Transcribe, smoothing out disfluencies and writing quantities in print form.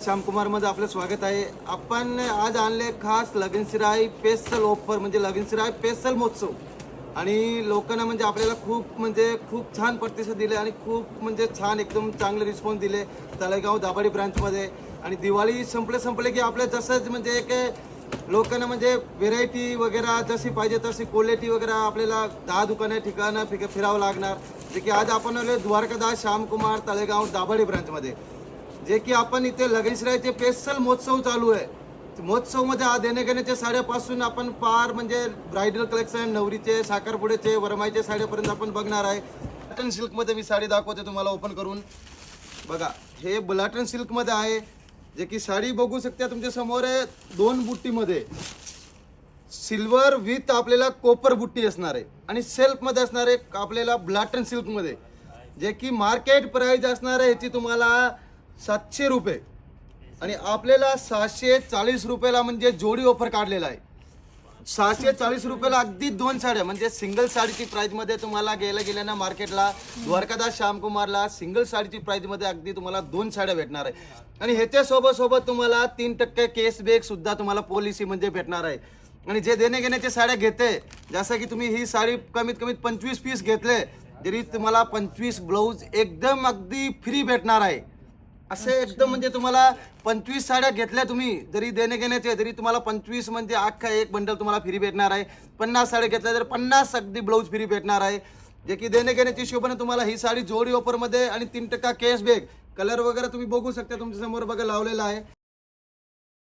श्यामकुमार मध्ये आपलं स्वागत आहे। आपण आज आणले खास लगनशिराई स्पेशल ऑफर म्हणजे लगनशिराई स्पेशल महोत्सव आणि लोकांना म्हणजे आपल्याला खूप छान प्रतिसाद दिले आणि खूप म्हणजे छान एकदम चांगले रिस्पॉन्स दिले तळेगाव दाभाडे ब्रांचमध्ये। आणि दिवाळी संपले की आपल्या जसंच म्हणजे एक लोकांना म्हणजे व्हेरायटी वगैरे जशी पाहिजे तशी क्वालिटी वगैरे आपल्याला 10 दुकाने ठिकाणं फिरावं लागणार। जे की आज आपण आलो द्वारकादास श्यामकुमार तळेगाव दाभाडे ब्रांचमध्ये, जे की आपण इथे लगनशिराईचे स्पेशल महोत्सव चालू आहे। महोत्सव मध्ये आज देणे घेण्याच्या साड्यापासून आपण पार म्हणजे ब्रायडल कलेक्शन, नवरीचे, साखरपुड्याचे, वरमाईचे साड्यापर्यंत आपण बघणार आहे। बुलाटन सिल्क मध्ये मी साडी दाखवते तुम्हाला ओपन करून बघा। हे बुलाटन सिल्क मध्ये आहे, जे की साडी बघू शकता तुमच्या समोर आहे। 2 बुट्टीमध्ये सिल्वर विथ आपल्याला कॉपर बुट्टी असणार आहे आणि सेल्फ मध्ये असणार आहे आपल्याला बुलाटन सिल्क मध्ये, जे की मार्केट प्राइस असणार आहे याची तुम्हाला 700 रुपये आणि आपल्याला 640 रुपयाला म्हणजे जोडी ऑफर काढलेला आहे। 640 रुपयाला अगदी 2 साड्या म्हणजे सिंगल साडीची प्राइस मध्ये तुम्हाला गेल्या ना मार्केटला द्वारकादास श्यामकुमारला सिंगल साडीची प्राइस मध्ये अगदी तुम्हाला 2 साड्या भेटणार आहे। आणि ह्याच्या सोबत तुम्हाला 3% कॅशबॅक सुद्धा तुम्हाला पॉलिसी म्हणजे भेटणार आहे। आणि जे देणे घेण्याच्या साड्या घेते, जसं की तुम्ही ही साडी कमीत कमी 25 पीस घेतले तरी तुम्हाला 25 ब्लाऊज एकदम अगदी फ्री भेटणार आहे। असे एकदम म्हणजे तुम्हाला 25 साड्या घेतल्या तुम्ही जरी देणे घेण्याचे तरी तुम्हाला 25 म्हणजे अख्खा एक बंडल तुम्हाला फ्री भेटणार आहे। 50 साड्या घेतल्या तर 50 अगदी ब्लाऊज फ्री भेटणार आहे। जे की देणे घेण्याची हिशोबाने तुम्हाला ही साडी जोडी ऑफर मध्ये आणि 3% कॅशबॅक, कलर वगैरे तुम्ही बघू शकता तुमच्या समोर बघा लावलेला आहे।